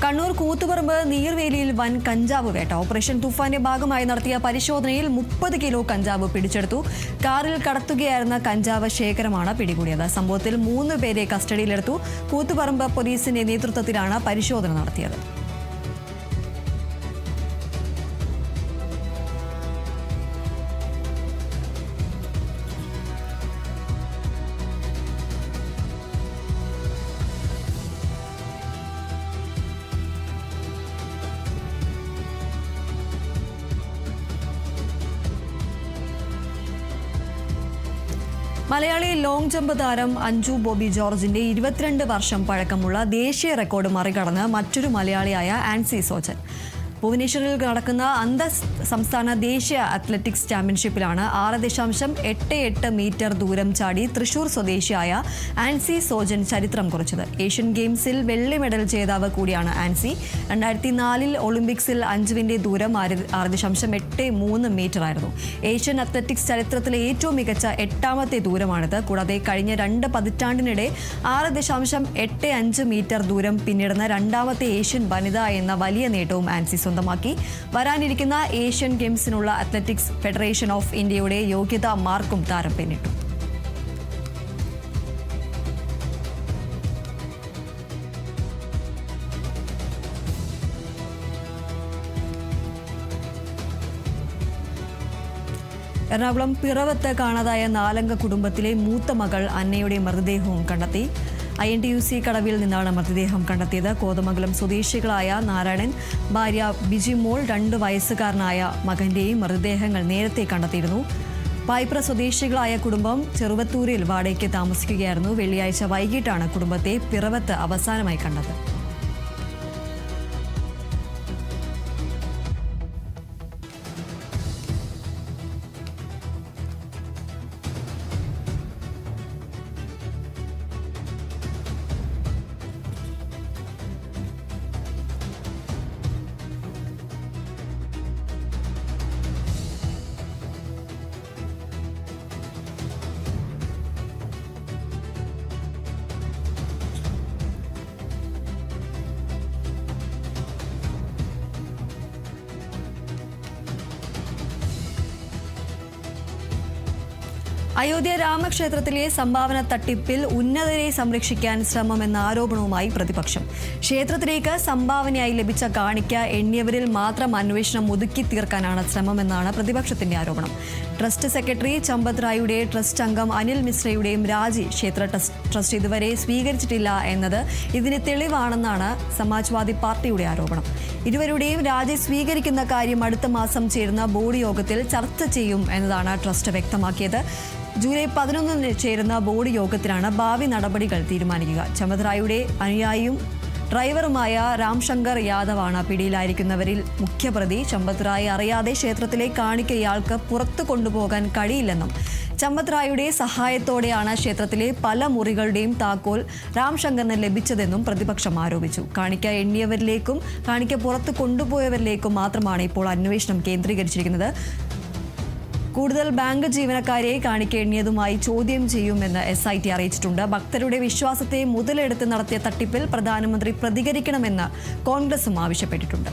കണ്ണൂർ കൂത്തുപറമ്പ് നീർവേലിയിൽ വൻ കഞ്ചാവ് വേട്ട. ഓപ്പറേഷൻ തുഫാന്റെ ഭാഗമായി നടത്തിയ പരിശോധനയിൽ 30 കിലോ കഞ്ചാവ് പിടിച്ചെടുത്തു. കാറിൽ കടത്തുകയായിരുന്ന കഞ്ചാവ് ശേഖരമാണ് പിടികൂടിയത്. സംഭവത്തിൽ 3 പേരെ കസ്റ്റഡിയിലെടുത്തു. കൂത്തുപറമ്പ് പോലീസിന്റെ നേതൃത്വത്തിലാണ് പരിശോധന നടത്തിയത്. മലയാളി ലോങ് ജമ്പ് താരം അഞ്ജു ബോബി ജോർജിന്റെ 22 വർഷം പഴക്കമുള്ള ദേശീയ റെക്കോർഡ് മറികടന്ന് മറ്റൊരു മലയാളിയായ ആൻസി സോജൻ ഭുവനേശ്വറിൽ നടക്കുന്ന സംസ്ഥാന ദേശീയ അത്ലറ്റിക്സ് ചാമ്പ്യൻഷിപ്പിലാണ് 6.88 മീറ്റർ ദൂരം ചാടി തൃശൂർ സ്വദേശിയായ ആൻസി സോജൻ ചരിത്രം കുറിച്ചത്. ഏഷ്യൻ ഗെയിംസിൽ വെള്ളി മെഡൽ ജേതാവ് കൂടിയാണ് ആൻസി. 2004 ഒളിമ്പിക്സിൽ അഞ്ജുവിന്റെ ദൂരം 6.83 മീറ്റർ ആയിരുന്നു. ഏഷ്യൻ അത്ലറ്റിക്സ് ചരിത്രത്തിലെ ഏറ്റവും മികച്ച 8ാമത്തെ ദൂരമാണിത്. കൂടാതെ കഴിഞ്ഞ 2 പതിറ്റാണ്ടിനിടെ 6.85 മീറ്റർ ദൂരം പിന്നിടുന്ന 2ാമത്തെ ഏഷ്യൻ വനിത എന്ന വലിയ നേട്ടവും ആൻസി സ്വന്തമാക്കി. വരാനിരിക്കുന്ന ഏഷ്യൻ ഗെയിംസിനുള്ള അത്ലറ്റിക്സ് ഫെഡറേഷൻ ഓഫ് ഇന്ത്യയുടെ യോഗ്യതാ മാർക്കും താരം പിന്നിട്ടു. എറണാകുളം പിറവത്ത് കാണാതായ 4-അംഗ കുടുംബത്തിലെ മൂത്ത മകൾ അന്നയുടെ മൃതദേഹവും കണ്ടെത്തി. INTUC കടവിൽ നിന്നാണ് മൃതദേഹം കണ്ടെത്തിയത്. കോതമംഗലം സ്വദേശികളായ നാരായണൻ, ഭാര്യ ബിജിമോൾ, 2 വയസ്സുകാരനായ മകന്റെയും മൃതദേഹങ്ങൾ നേരത്തെ കണ്ടെത്തിയിരുന്നു. പായിപ്ര സ്വദേശികളായ കുടുംബം ചെറുവത്തൂരിൽ വാടകയ്ക്ക് താമസിക്കുകയായിരുന്നു. വെള്ളിയാഴ്ച വൈകിട്ടാണ് കുടുംബത്തെ പിറവത്ത് അവസാനമായി കണ്ടത്. അയോധ്യ രാമക്ഷേത്രത്തിലെ സംഭാവന തട്ടിപ്പിൽ ഉന്നതരെ സംരക്ഷിക്കാൻ ശ്രമമെന്ന ആരോപണവുമായി പ്രതിപക്ഷം. ക്ഷേത്രത്തിലേക്ക് സംഭാവനയായി ലഭിച്ച കാണിക്ക എണ്ണിയവരിൽ മാത്രം അന്വേഷണം ഒതുക്കി തീർക്കാനാണ് ശ്രമമെന്നാണ് പ്രതിപക്ഷത്തിന്റെ ആരോപണം. ട്രസ്റ്റ് സെക്രട്ടറി ചമ്പത് റായുടെ ട്രസ്റ്റ് അംഗം അനിൽ മിശ്രയുടെയും രാജി ക്ഷേത്ര ട്രസ്റ്റ് ഇതുവരെ സ്വീകരിച്ചിട്ടില്ല എന്നത് ഇതിന് തെളിവാണെന്നാണ് സമാജ്വാദി പാർട്ടിയുടെ ആരോപണം. ഇരുവരുടെയും രാജി സ്വീകരിക്കുന്ന കാര്യം അടുത്ത മാസം ചേരുന്ന ബോർഡ് യോഗത്തിൽ ചർച്ച ചെയ്യും എന്നതാണ് ട്രസ്റ്റ് വ്യക്തമാക്കിയത്. ജൂലൈ 11 ചേരുന്ന ബോർഡ് യോഗത്തിലാണ് ഭാവി നടപടികൾ തീരുമാനിക്കുക. ചമ്പത് റായുടെ അനുയായിയും ഡ്രൈവറുമായ രാംശങ്കർ യാദവാണ് പിടിയിലായിരിക്കുന്നവരിൽ മുഖ്യപ്രതി. ചമ്പത് റായി അറിയാതെ ക്ഷേത്രത്തിലെ കാണിക്ക ഇയാൾക്ക് പുറത്തു കൊണ്ടുപോകാൻ കഴിയില്ലെന്നും ചമ്പത് റായുടെ സഹായത്തോടെയാണ് ക്ഷേത്രത്തിലെ പല മുറികളുടെയും താക്കോൽ രാംശങ്കറിന് ലഭിച്ചതെന്നും പ്രതിപക്ഷം ആരോപിച്ചു. കാണിക്ക എണ്ണിയവരിലേക്കും കാണിക്ക പുറത്തു കൊണ്ടുപോയവരിലേക്കും മാത്രമാണ് ഇപ്പോൾ അന്വേഷണം കേന്ദ്രീകരിച്ചിരിക്കുന്നത്. കൂടുതൽ ബാങ്ക് ജീവനക്കാരെ കാണിക്ക എണ്ണിയതുമായി ചോദ്യം ചെയ്യുമെന്ന് SIT അറിയിച്ചിട്ടുണ്ട്. ഭക്തരുടെ വിശ്വാസത്തെ മുതലെടുത്ത് നടത്തിയ തട്ടിപ്പിൽ പ്രധാനമന്ത്രി പ്രതികരിക്കണമെന്ന് കോൺഗ്രസും ആവശ്യപ്പെട്ടിട്ടുണ്ട്.